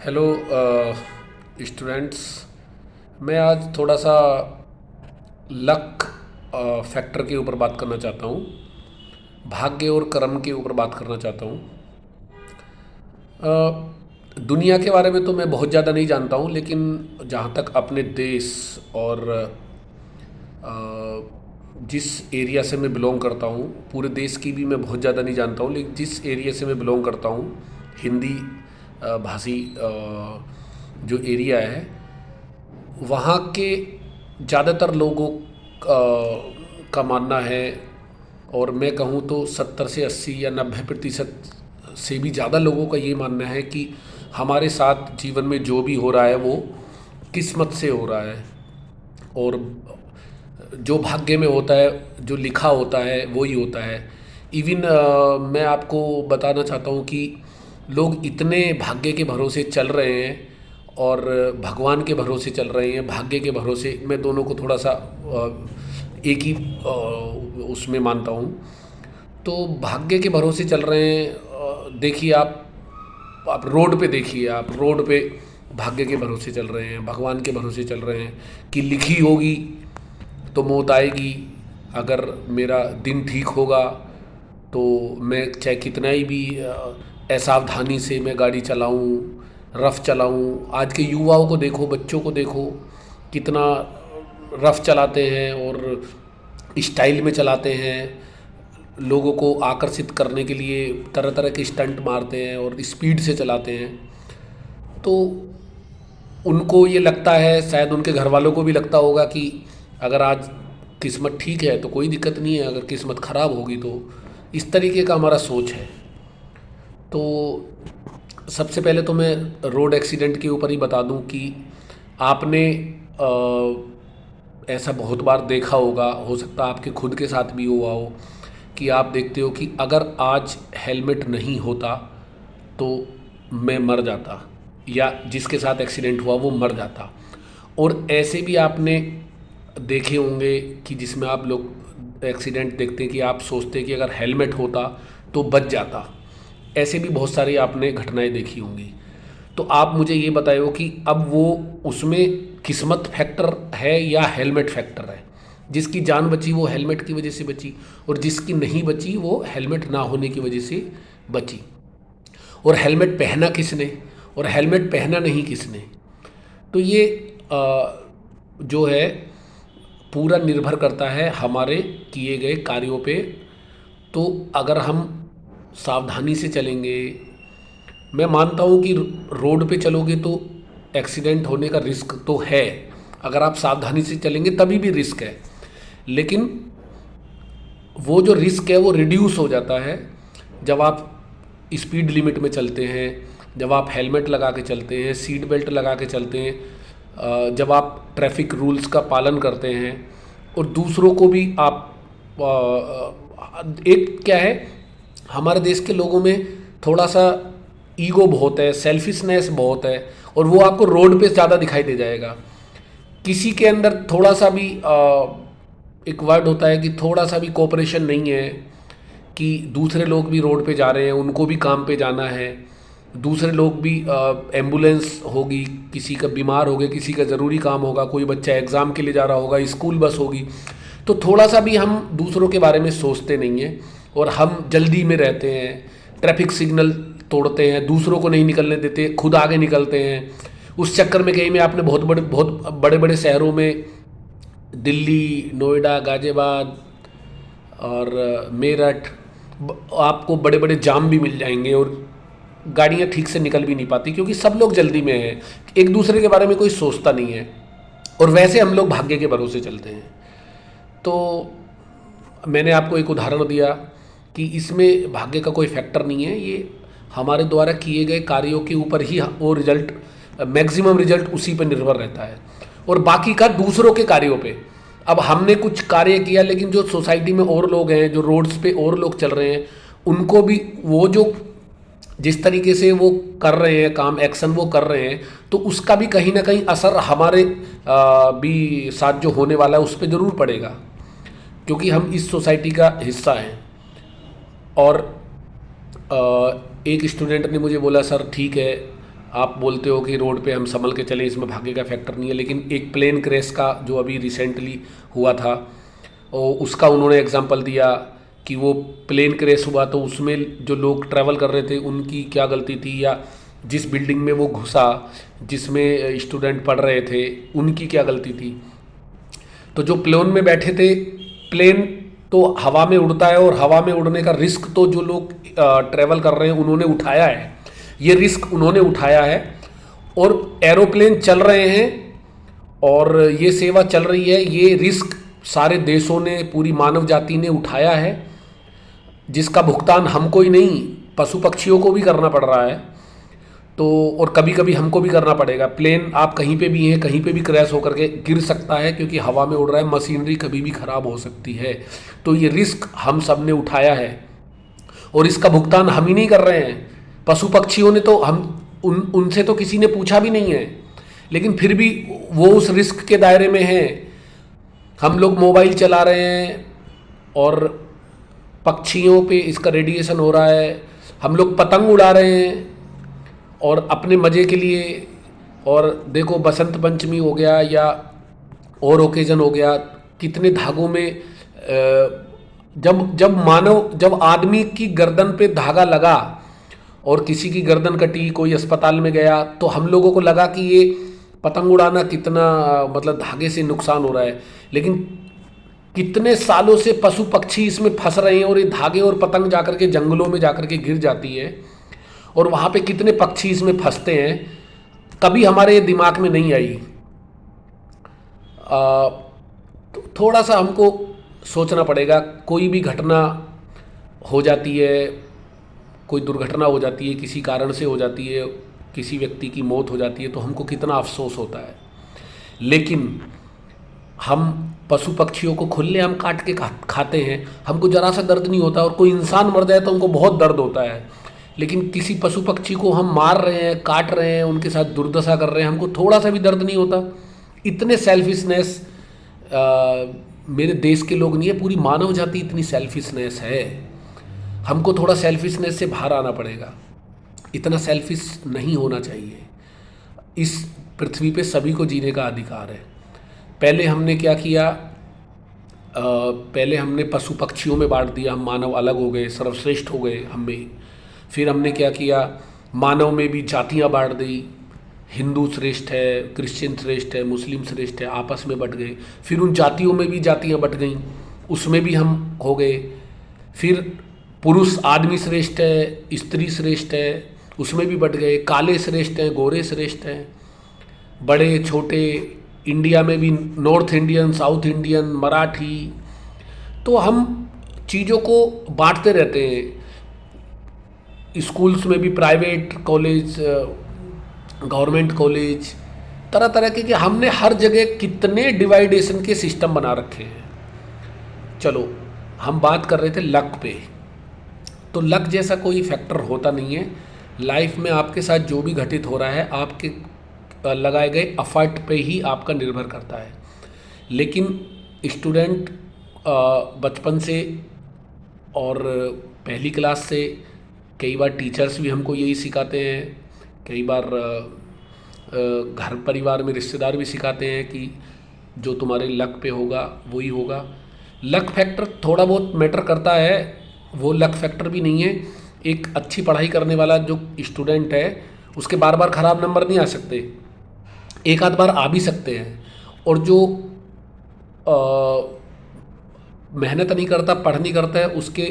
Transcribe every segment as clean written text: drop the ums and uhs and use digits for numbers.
Hello students. मैं आज थोड़ा सा लक फैक्टर के ऊपर बात करना चाहता हूँ। भाग्य और कर्म के ऊपर बात करना चाहता हूँ। दुनिया के बारे में तो मैं बहुत ज़्यादा नहीं जानता हूँ, लेकिन जहाँ तक अपने देश और जिस एरिया से मैं बिलोंग करता हूँ, पूरे देश की भी मैं बहुत ज़्यादा नहीं जानता हूँ, लेकिन जिस एरिया से मैं बिलोंग करता हूँ, हिंदी भाषी जो एरिया है, वहाँ के ज़्यादातर लोगों का मानना है, और मैं कहूँ तो 70 से 80 या 90% से भी ज़्यादा लोगों का ये मानना है कि हमारे साथ जीवन में जो भी हो रहा है वो किस्मत से हो रहा है, और जो भाग्य में होता है, जो लिखा होता है वो ही होता है। इवन मैं आपको बताना चाहता हूँ कि लोग इतने भाग्य के भरोसे चल रहे हैं और भगवान के भरोसे चल रहे हैं। भाग्य के भरोसे मैं दोनों को थोड़ा सा एक ही उसमें मानता हूँ। तो भाग्य के भरोसे चल रहे हैं। देखिए आप रोड पे देखिए, आप रोड पे भाग्य के भरोसे चल रहे हैं, भगवान के भरोसे चल रहे हैं कि लिखी होगी तो मौत आएगी। अगर मेरा दिन ठीक होगा तो मैं चाहे कितना ही भी असावधानी से मैं गाड़ी चलाऊं, रफ़ चलाऊं। आज के युवाओं को देखो, बच्चों को देखो, कितना रफ़ चलाते हैं और स्टाइल में चलाते हैं। लोगों को आकर्षित करने के लिए तरह तरह के स्टंट मारते हैं और स्पीड से चलाते हैं। तो उनको ये लगता है, शायद उनके घर वालों को भी लगता होगा कि अगर आज किस्मत ठीक है तो कोई दिक्कत नहीं है, अगर किस्मत ख़राब होगी तो। इस तरीके का हमारा सोच है। तो सबसे पहले तो मैं रोड एक्सीडेंट के ऊपर ही बता दूं कि आपने ऐसा बहुत बार देखा होगा, हो सकता है आपके खुद के साथ भी हुआ हो, कि आप देखते हो कि अगर आज हेलमेट नहीं होता तो मैं मर जाता, या जिसके साथ एक्सीडेंट हुआ वो मर जाता। और ऐसे भी आपने देखे होंगे कि जिसमें आप लोग एक्सीडेंट देखते हैं कि आप सोचते हैं कि अगर हेलमेट होता तो बच जाता। ऐसे भी बहुत सारी आपने घटनाएं देखी होंगी। तो आप मुझे ये बताओ कि अब वो उसमें किस्मत फैक्टर है या हेलमेट फैक्टर है। जिसकी जान बची वो हेलमेट की वजह से बची, और जिसकी नहीं बची वो हेलमेट ना होने की वजह से बची। और हेलमेट पहना किसने और हेलमेट पहना नहीं किसने, तो ये जो है पूरा निर्भर करता है हमारे किए गए कार्यों पे। तो अगर हम सावधानी से चलेंगे, मैं मानता हूँ कि रोड पे चलोगे तो एक्सीडेंट होने का रिस्क तो है, अगर आप सावधानी से चलेंगे तभी भी रिस्क है, लेकिन वो जो रिस्क है वो रिड्यूस हो जाता है जब आप स्पीड लिमिट में चलते हैं, जब आप हेलमेट लगा के चलते हैं, सीट बेल्ट लगा के चलते हैं, जब आप ट्रैफिक रूल्स का पालन करते हैं, और दूसरों को भी आप एक क्या है, हमारे देश के लोगों में थोड़ा सा ईगो बहुत है, सेल्फिशनेस बहुत है, और वो आपको रोड पे ज़्यादा दिखाई दे जाएगा। किसी के अंदर थोड़ा सा भी एक वर्ड होता है कि थोड़ा सा भी कोऑपरेशन नहीं है, कि दूसरे लोग भी रोड पे जा रहे हैं, उनको भी काम पे जाना है, दूसरे लोग भी एम्बुलेंस होगी, किसी का बीमार हो गया, किसी का ज़रूरी काम होगा, कोई बच्चा एग्ज़ाम के लिए जा रहा होगा, स्कूल बस होगी। तो थोड़ा सा भी हम दूसरों के बारे में सोचते नहीं हैं, और हम जल्दी में रहते हैं, ट्रैफिक सिग्नल तोड़ते हैं, दूसरों को नहीं निकलने देते, खुद आगे निकलते हैं। उस चक्कर में कहीं में आपने बहुत बड़े बड़े शहरों में, दिल्ली, नोएडा, गाज़ियाबाद और मेरठ, आपको बड़े बड़े जाम भी मिल जाएंगे, और गाड़ियाँ ठीक से निकल भी नहीं पाती, क्योंकि सब लोग जल्दी में हैं, एक दूसरे के बारे में कोई सोचता नहीं है, और वैसे हम लोग भाग्य के भरोसे चलते हैं। तो मैंने आपको एक उदाहरण दिया कि इसमें भाग्य का कोई फैक्टर नहीं है, ये हमारे द्वारा किए गए कार्यों के ऊपर ही वो रिजल्ट, मैक्सिमम रिजल्ट उसी पर निर्भर रहता है, और बाकी का दूसरों के कार्यों पे। अब हमने कुछ कार्य किया, लेकिन जो सोसाइटी में और लोग हैं, जो रोड्स पे और लोग चल रहे हैं, उनको भी वो जो जिस तरीके से वो कर रहे हैं काम, एक्शन वो कर रहे हैं, तो उसका भी कहीं ना कहीं असर हमारे भी साथ जो होने वाला है उस पर ज़रूर पड़ेगा, क्योंकि हम इस सोसाइटी का हिस्सा हैं। और एक स्टूडेंट ने मुझे बोला, सर ठीक है, आप बोलते हो कि रोड पे हम संभल के चले, इसमें भाग्य का फैक्टर नहीं है, लेकिन एक प्लेन क्रैश का जो अभी रिसेंटली हुआ था और उसका उन्होंने एग्जांपल दिया कि वो प्लेन क्रैश हुआ तो उसमें जो लोग ट्रैवल कर रहे थे उनकी क्या गलती थी, या जिस बिल्डिंग में वो घुसा जिसमें स्टूडेंट पढ़ रहे थे उनकी क्या गलती थी। तो जो प्लेन में बैठे थे, प्लेन तो हवा में उड़ता है और हवा में उड़ने का रिस्क तो जो लोग ट्रैवल कर रहे हैं उन्होंने उठाया है, ये रिस्क उन्होंने उठाया है। और एरोप्लेन चल रहे हैं और ये सेवा चल रही है, ये रिस्क सारे देशों ने, पूरी मानव जाति ने उठाया है, जिसका भुगतान हमको ही नहीं पशु पक्षियों को भी करना पड़ रहा है। तो और कभी कभी हमको भी करना पड़ेगा। प्लेन आप कहीं पे भी हैं, कहीं पे भी क्रैश होकर के गिर सकता है क्योंकि हवा में उड़ रहा है, मशीनरी कभी भी ख़राब हो सकती है। तो ये रिस्क हम सब ने उठाया है और इसका भुगतान हम ही नहीं कर रहे हैं, पशु पक्षियों ने तो उनसे तो किसी ने पूछा भी नहीं है, लेकिन फिर भी वो उस रिस्क के दायरे में हैं। हम लोग मोबाइल चला रहे हैं और पक्षियों पे इसका रेडिएशन हो रहा है, हम लोग पतंग उड़ा रहे हैं और अपने मज़े के लिए। और देखो बसंत पंचमी हो गया या और ओकेजन हो गया, कितने धागों में जब आदमी की गर्दन पे धागा लगा और किसी की गर्दन कटी, कोई अस्पताल में गया, तो हम लोगों को लगा कि ये पतंग उड़ाना कितना मतलब धागे से नुकसान हो रहा है, लेकिन कितने सालों से पशु पक्षी इसमें फंस रहे हैं और ये धागे और पतंग जाकर के जंगलों में जाकर के गिर जाती है और वहाँ पे कितने पक्षी इसमें फंसते हैं, कभी हमारे दिमाग में नहीं आई। तो थोड़ा सा हमको सोचना पड़ेगा। कोई भी घटना हो जाती है, कोई दुर्घटना हो जाती है, किसी कारण से हो जाती है, किसी व्यक्ति की मौत हो जाती है, तो हमको कितना अफसोस होता है, लेकिन हम पशु पक्षियों को खुलेआम काट के खाते हैं, हमको ज़रा सा दर्द नहीं होता। और कोई इंसान मर जाए तो हमको बहुत दर्द होता है, लेकिन किसी पशु पक्षी को हम मार रहे हैं, काट रहे हैं, उनके साथ दुर्दशा कर रहे हैं, हमको थोड़ा सा भी दर्द नहीं होता। इतने सेल्फिशनेस मेरे देश के लोग नहीं है, पूरी मानव जाति इतनी सेल्फिशनेस है। हमको थोड़ा सेल्फिशनेस से बाहर आना पड़ेगा, इतना सेल्फिश नहीं होना चाहिए। इस पृथ्वी पे सभी को जीने का अधिकार है। पहले हमने क्या किया, पहले हमने पशु पक्षियों में बांट दिया, हम मानव अलग हो गए, सर्वश्रेष्ठ हो गए हम में। फिर हमने क्या किया, मानव में भी जातियां बांट दी, हिंदू श्रेष्ठ है, क्रिश्चियन श्रेष्ठ है, मुस्लिम श्रेष्ठ है, आपस में बट गए। फिर उन जातियों में भी जातियां बट गईं, उसमें भी हम हो गए। फिर पुरुष आदमी श्रेष्ठ है, स्त्री श्रेष्ठ है, उसमें भी बट गए। काले श्रेष्ठ हैं, गोरे श्रेष्ठ हैं, बड़े छोटे, इंडिया में भी north Indian, south Indian, Marathi. तो हम चीज़ों को बांटते रहते हैं। स्कूल्स में भी प्राइवेट कॉलेज, गवर्नमेंट कॉलेज, तरह तरह के हमने हर जगह कितने डिवाइडेशन के सिस्टम बना रखे हैं। चलो हम बात कर रहे थे लक पे, तो लक जैसा कोई फैक्टर होता नहीं है। लाइफ में आपके साथ जो भी घटित हो रहा है आपके लगाए गए एफर्ट पे ही आपका निर्भर करता है। लेकिन स्टूडेंट बचपन से और पहली क्लास से, कई बार टीचर्स भी हमको यही सिखाते हैं, कई बार घर परिवार में रिश्तेदार भी सिखाते हैं कि जो तुम्हारे लक पे होगा वही होगा। लक फैक्टर थोड़ा बहुत मैटर करता है, वो लक फैक्टर भी नहीं है। एक अच्छी पढ़ाई करने वाला जो स्टूडेंट है उसके बार बार ख़राब नंबर नहीं आ सकते, एक आध बार आ भी सकते हैं। और जो मेहनत नहीं करता, पढ़ नहीं करता है, उसके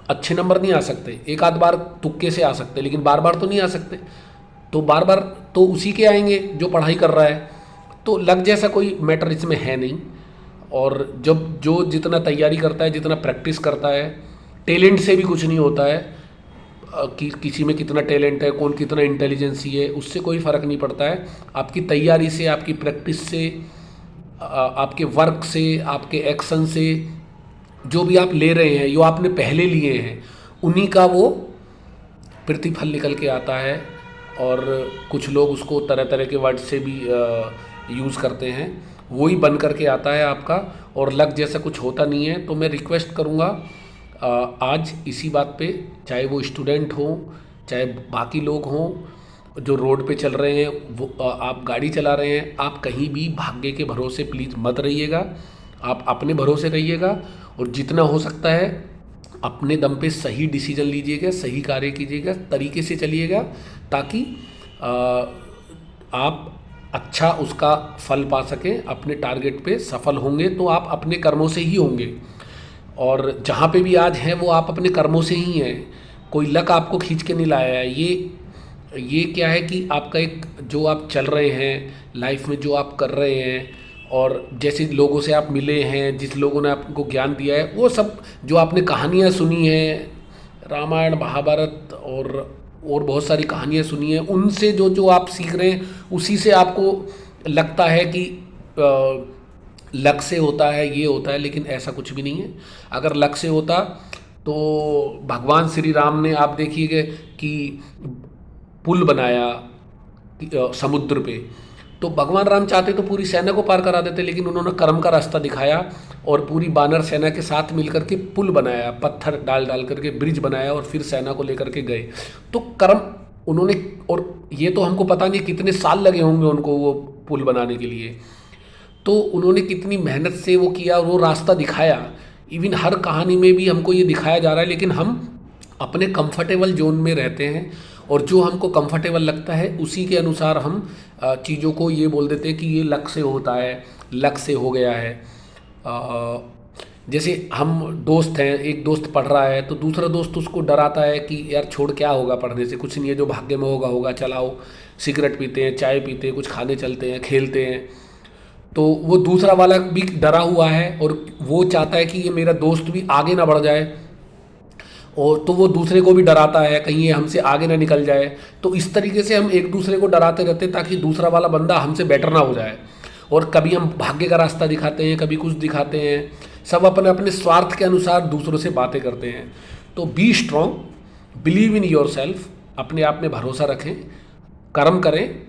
अच्छे नंबर नहीं आ सकते। एक आध बार तुक्के से आ सकते, लेकिन बार बार तो नहीं आ सकते। तो बार बार तो उसी के आएंगे जो पढ़ाई कर रहा है। तो लक जैसा कोई मैटर इसमें है नहीं। और जब जो जितना तैयारी करता है, जितना प्रैक्टिस करता है, टैलेंट से भी कुछ नहीं होता है कि किसी में कितना टैलेंट है, कौन कितना इंटेलिजेंसी है, उससे कोई फ़र्क नहीं पड़ता है। आपकी तैयारी से, आपकी प्रैक्टिस से, आपके वर्क से, आपके एक्शन से, जो भी आप ले रहे हैं, जो आपने पहले लिए हैं, उन्हीं का वो प्रतिफल निकल के आता है। और कुछ लोग उसको तरह तरह के वर्ड से भी यूज़ करते हैं, वही बन करके आता है आपका। और लक जैसा कुछ होता नहीं है। तो मैं रिक्वेस्ट करूँगा आज इसी बात पे, चाहे वो स्टूडेंट हो चाहे बाकी लोग हों जो रोड पे चल रहे हैं, वो आप गाड़ी चला रहे हैं, आप कहीं भी भाग्य के भरोसे प्लीज़ मत रहिएगा। आप अपने भरोसे रहिएगा और जितना हो सकता है अपने दम पे सही डिसीजन लीजिएगा, सही कार्य कीजिएगा, तरीके से चलिएगा, ताकि अ, आप अच्छा उसका फल पा सकें, अपने टारगेट पे सफल होंगे तो आप अपने कर्मों से ही होंगे। और जहाँ पे भी आज हैं वो आप अपने कर्मों से ही हैं, कोई लक आपको खींच के नहीं लाया है। ये क्या है कि आपका एक जो आप चल रहे हैं लाइफ में, जो आप कर रहे हैं, और जैसे लोगों से आप मिले हैं, जिस लोगों ने आपको ज्ञान दिया है, वो सब जो आपने कहानियाँ सुनी हैं, रामायण महाभारत और बहुत सारी कहानियाँ सुनी हैं, उनसे जो जो आप सीख रहे हैं उसी से आपको लगता है कि लक से होता है, ये होता है, लेकिन ऐसा कुछ भी नहीं है। अगर लक से होता तो भगवान श्री राम ने, आप देखिएगा कि पुल बनाया समुद्र पे, तो भगवान राम चाहते तो पूरी सेना को पार करा देते, लेकिन उन्होंने कर्म का रास्ता दिखाया और पूरी वानर सेना के साथ मिलकर के पुल बनाया, पत्थर डाल डाल करके ब्रिज बनाया और फिर सेना को लेकर के गए। तो कर्म उन्होंने, और ये तो हमको पता नहीं कितने साल लगे होंगे उनको वो पुल बनाने के लिए, तो उन्होंने कितनी मेहनत से वो किया और वो रास्ता दिखाया। इवन हर कहानी में भी हमको ये दिखाया जा रहा है, लेकिन हम अपने कंफर्टेबल जोन में रहते हैं और जो हमको कंफर्टेबल लगता है उसी के अनुसार हम चीज़ों को ये बोल देते हैं कि ये लक से होता है, लक से हो गया है। जैसे हम दोस्त हैं, एक दोस्त पढ़ रहा है तो दूसरा दोस्त उसको डराता है कि यार छोड़, क्या होगा पढ़ने से, कुछ नहीं है, जो भाग्य में होगा होगा, चलाओ, सिगरेट पीते हैं, चाय पीते हैं, कुछ खाने चलते हैं, खेलते हैं। तो वो दूसरा वाला भी डरा हुआ है और वो चाहता है कि ये मेरा दोस्त भी आगे ना बढ़ जाए, और तो वो दूसरे को भी डराता है कहीं ये हमसे आगे ना निकल जाए। तो इस तरीके से हम एक दूसरे को डराते रहते ताकि दूसरा वाला बंदा हमसे बेटर ना हो जाए। और कभी हम भाग्य का रास्ता दिखाते हैं, कभी कुछ दिखाते हैं, सब अपने अपने स्वार्थ के अनुसार दूसरों से बातें करते हैं। तो be strong, believe in your self, अपने आप में भरोसा रखें, कर्म करें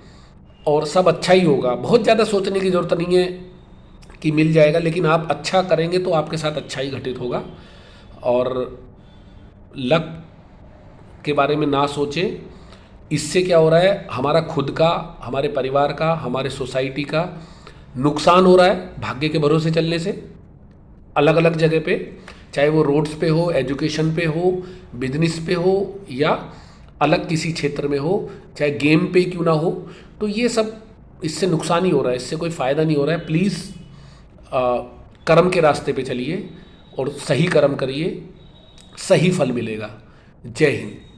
और सब अच्छा ही होगा। बहुत ज़्यादा सोचने की ज़रूरत नहीं है कि मिल जाएगा, लेकिन आप अच्छा करेंगे तो आपके साथ अच्छा ही घटित होगा। और लक के बारे में ना सोचें, इससे क्या हो रहा है, हमारा खुद का, हमारे परिवार का, हमारे सोसाइटी का नुकसान हो रहा है भाग्य के भरोसे चलने से। अलग अलग जगह पे, चाहे वो रोड्स पे हो, एजुकेशन पे हो, बिजनेस पे हो, या अलग किसी क्षेत्र में हो, चाहे गेम पे क्यों ना हो, तो ये सब इससे नुकसान ही हो रहा है, इससे कोई फ़ायदा नहीं हो रहा है। प्लीज़ कर्म के रास्ते पे चलिए और सही कर्म करिए, सही फल मिलेगा। जय हिंद।